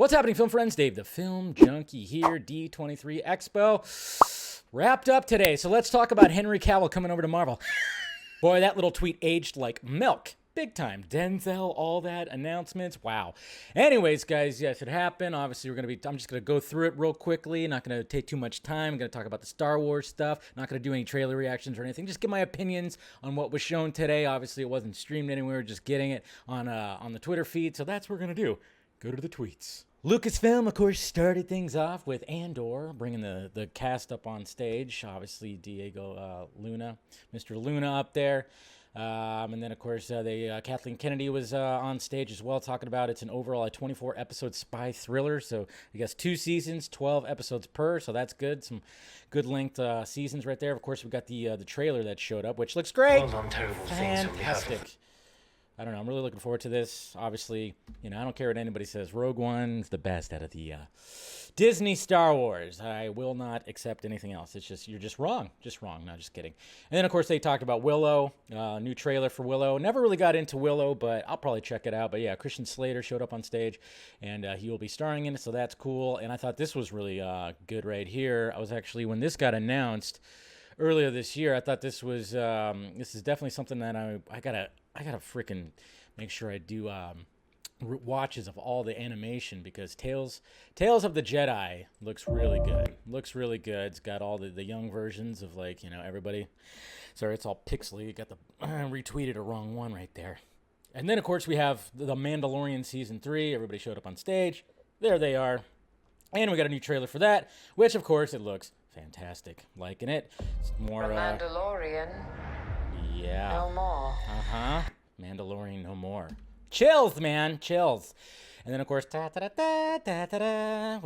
What's happening, film friends? Dave the Film Junkie here, D23 Expo. Wrapped up today, so let's talk about Henry Cavill coming over to Marvel. Boy, that little tweet aged like milk. Big time. Denzel, all that, announcements. Wow. Anyways, guys, yes, it happened. Obviously, I'm just going to go through it real quickly. Not going to take too much time. I'm going to talk about the Star Wars stuff. Not going to do any trailer reactions or anything. Just give my opinions on what was shown today. Obviously, it wasn't streamed anywhere. Just getting it on the Twitter feed. So that's what we're going to do. Go to the tweets. Lucasfilm, of course, started things off with Andor, bringing the cast up on stage. Obviously, Diego Luna, Mr. Luna up there. And then, of course, Kathleen Kennedy was on stage as well, talking about it's an overall 24-episode spy thriller. So I guess 2 seasons, 12 episodes per. So that's good. Some good length seasons right there. Of course, we've got the trailer that showed up, which looks great. Fantastic. I don't know. I'm really looking forward to this. Obviously, I don't care what anybody says. Rogue One's the best out of the Disney Star Wars. I will not accept anything else. It's just, you're just wrong. Just wrong. No, just kidding. And then, of course, they talked about Willow. New trailer for Willow. Never really got into Willow, but I'll probably check it out. But yeah, Christian Slater showed up on stage, and he will be starring in it, so that's cool. And I thought this was really good right here. I was actually, when this got announced earlier this year, I thought this was this is definitely something that I gotta freaking make sure I do watches of all the animation, because Tales of the Jedi looks really good. Looks really good. It's got all the young versions of, like, everybody. Sorry, it's all pixely. Got the retweeted a wrong one right there. And then, of course, we have the Mandalorian Season 3. Everybody showed up on stage. There they are. And we got a new trailer for that, which, of course, it looks fantastic. Liking it. It's more Mandalorian. Yeah. No more. Mandalorian no more. Chills, man. Chills. And then, of course, we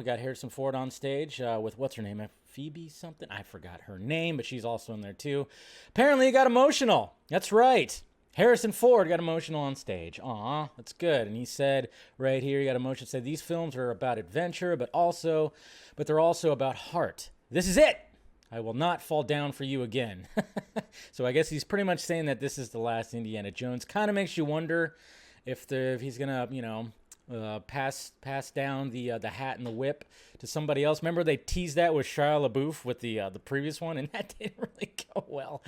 got Harrison Ford on stage with, what's her name? Phoebe something? I forgot her name, but she's also in there too. Apparently, he got emotional. That's right. Harrison Ford got emotional on stage. Aw, that's good. And he said right here, he got emotional. Said these films are about adventure, but they're also about heart. This is it. I will not fall down for you again. So I guess he's pretty much saying that this is the last Indiana Jones. Kind of makes you wonder if he's gonna, pass down the hat and the whip to somebody else. Remember they teased that with Shia LaBeouf with the previous one, and that didn't really go well.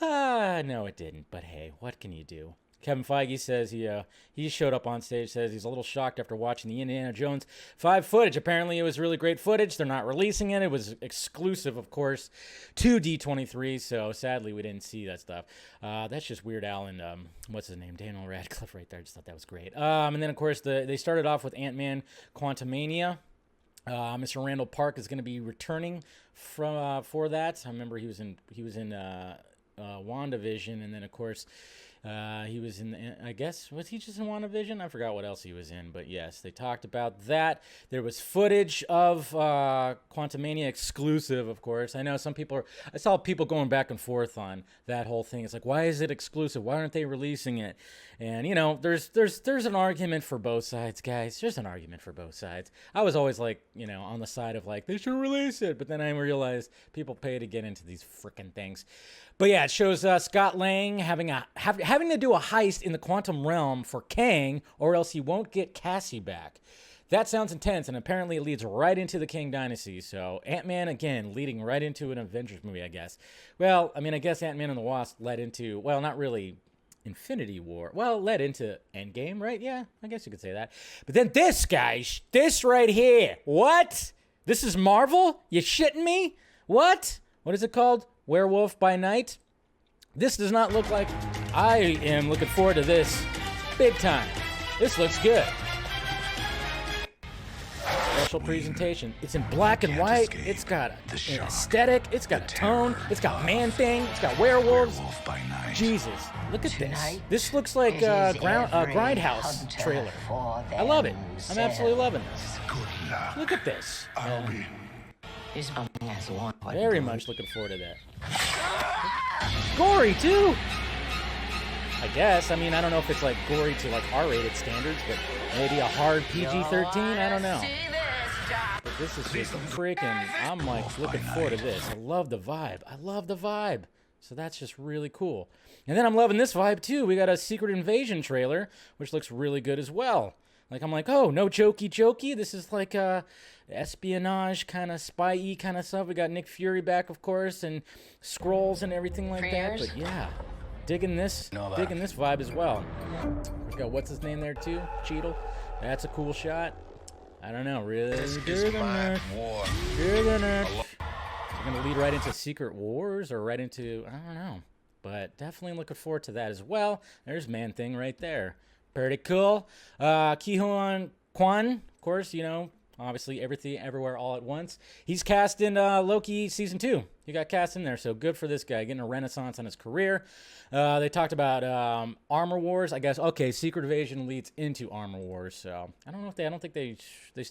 No, it didn't. But hey, what can you do? Kevin Feige says he showed up on stage, says he's a little shocked after watching the Indiana Jones 5 footage. Apparently, it was really great footage. They're not releasing it. It was exclusive, of course, to D23, so sadly, we didn't see that stuff. That's just Weird Al and, what's his name? Daniel Radcliffe right there. I just thought that was great. And then, of course, they started off with Ant-Man Quantumania. Mr. Randall Park is going to be returning for that. I remember he was in WandaVision, and then, of course, he was in, I guess, was he just in WandaVision? I forgot what else he was in, but yes, they talked about that. There was footage of Quantumania exclusive, of course. I know I saw people going back and forth on that whole thing. It's like, why is it exclusive? Why aren't they releasing it? And, there's an argument for both sides, guys. There's an argument for both sides. I was always like, on the side of like, they should release it. But then I realized people pay to get into these freaking things. But yeah, it shows Scott Lang having to do a heist in the quantum realm for Kang, or else he won't get Cassie back. That sounds intense, and apparently it leads right into the Kang Dynasty. So Ant-Man, again, leading right into an Avengers movie, I guess. Well, I mean, I guess Ant-Man and the Wasp led into, well, not really Infinity War. Well, led into Endgame, right? Yeah, I guess you could say that. But then this, guys, this right here. What? This is Marvel? You shitting me? What? What is it called? Werewolf by Night. This does not look like... I am looking forward to this big time. This looks good. Special presentation. It's in black and white. It's got an aesthetic. It's got a tone. It's got Man-Thing. It's got werewolves. Jesus, look at this. This looks like a Grindhouse trailer. I love it. I'm absolutely loving this. Look at this. Very much looking forward to that. Gory too, I guess. I mean, I don't know if it's like gory to like R-rated standards, but maybe a hard PG-13. I don't know. But this is just freaking. I'm like looking forward to this. I love the vibe. So that's just really cool. And then I'm loving this vibe too. We got a Secret Invasion trailer, which looks really good as well. Like, I'm like, oh, no jokey. This is like espionage kind of spy-y kind of stuff. We got Nick Fury back, of course, and Skrulls and everything like that. But yeah, digging this vibe as well. We got what's his name there too, Cheadle. That's a cool shot. I don't know, really. You're gonna lead right into Secret Wars or right into, I don't know, but definitely looking forward to that as well. There's Man-Thing right there. Pretty cool. Ki-Hwan Kwan, of course, you know, obviously Everything Everywhere All at Once. He's cast in Loki Season 2. He got cast in there, so good for this guy, getting a renaissance on his career. They talked about Armor Wars. I guess, okay, Secret Invasion leads into Armor Wars, so I don't think they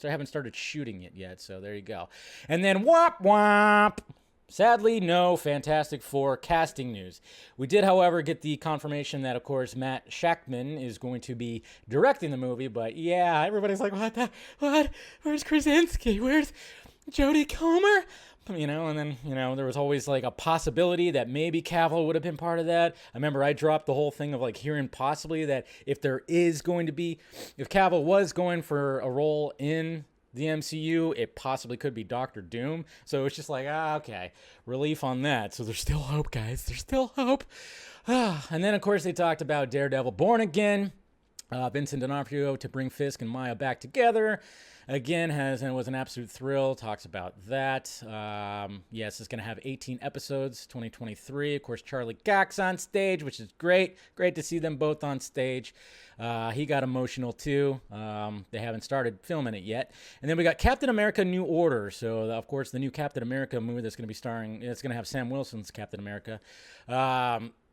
haven't started shooting it yet, so there you go. And then whop. Sadly, no Fantastic Four casting news. We did, however, get the confirmation that, of course, Matt Shakman is going to be directing the movie. But yeah, everybody's like, what? Where's Krasinski? Where's Jodie Comer? You know, and then, you know, there was always like a possibility that maybe Cavill would have been part of that. I remember I dropped the whole thing of like hearing possibly that if Cavill was going for a role in the MCU, it possibly could be Doctor Doom. So it's just like, okay, relief on that. So there's still hope, guys. There's still hope. And then, of course, they talked about Daredevil Born Again. Vincent D'Onofrio to bring Fisk and Maya back together. Again, and was an absolute thrill. Talks about that. Yes, it's going to have 18 episodes, 2023. Of course, Charlie Cox on stage, which is great. Great to see them both on stage. He got emotional too. They haven't started filming it yet. And then we got Captain America New Order. So, of course, the new Captain America movie that's going to be it's going to have Sam Wilson's Captain America.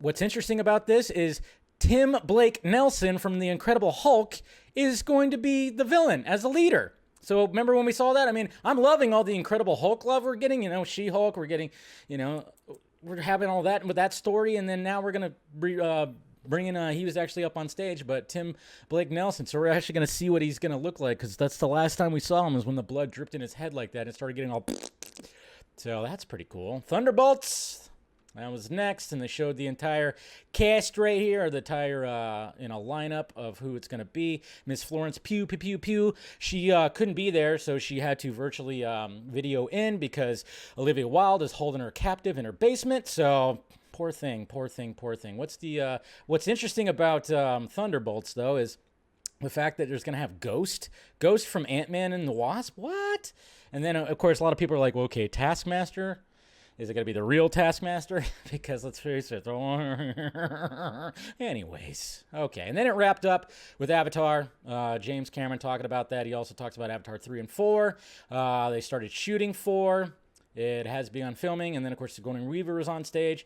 What's interesting about this is Tim Blake Nelson from The Incredible Hulk is going to be the villain as the leader. So remember when we saw that? I mean, I'm loving all the Incredible Hulk love we're getting. You know, She-Hulk, we're getting, you know, we're having all that with that story. And then now we're going to bring in, he was actually up on stage, but Tim Blake Nelson. So we're actually going to see what he's going to look like, because that's the last time we saw him was when the blood dripped in his head like that and started getting all... So that's pretty cool. Thunderbolts. That was next, and they showed the entire cast right here, or the entire lineup of who it's going to be. Miss Florence Pugh. She couldn't be there, so she had to virtually video in because Olivia Wilde is holding her captive in her basement. So poor thing. What's interesting about Thunderbolts though is the fact that there's going to have Ghost from Ant-Man and the Wasp. What? And then of course a lot of people are like, well, okay, Taskmaster. Is it going to be the real Taskmaster? Because let's face it. Anyways. Okay. And then it wrapped up with Avatar. James Cameron talking about that. He also talks about Avatar 3 and 4. They started shooting 4. It has begun filming. And then, of course, Sigourney Weaver is on stage,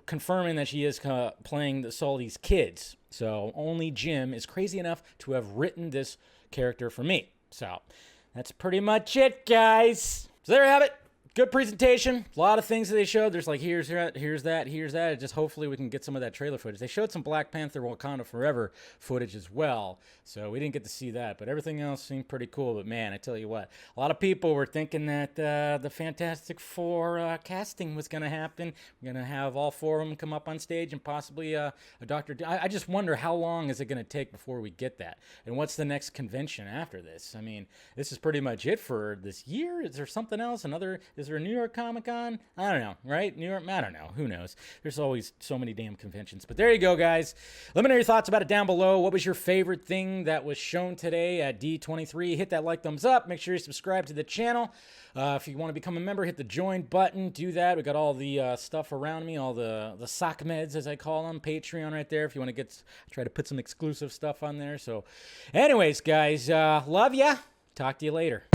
confirming that she is playing Sully's kids. So only Jim is crazy enough to have written this character for me. So that's pretty much it, guys. So there you have it. Good presentation. A lot of things that they showed. There's like, here's that. Just hopefully we can get some of that trailer footage. They showed some Black Panther Wakanda Forever footage as well. So we didn't get to see that. But everything else seemed pretty cool. But man, I tell you what, a lot of people were thinking that the Fantastic Four casting was going to happen. We're going to have all 4 of them come up on stage and possibly a Doctor... I just wonder how long is it going to take before we get that? And what's the next convention after this? I mean, this is pretty much it for this year. Is there something else? Is there a New York Comic-Con? I don't know, right? New York? I don't know. Who knows? There's always so many damn conventions. But there you go, guys. Let me know your thoughts about it down below. What was your favorite thing that was shown today at D23? Hit that like, thumbs up. Make sure you subscribe to the channel. If you want to become a member, hit the join button. Do that. We got all the stuff around me, all the sock meds, as I call them. Patreon right there if you want to try to put some exclusive stuff on there. So anyways, guys, love ya. Talk to you later.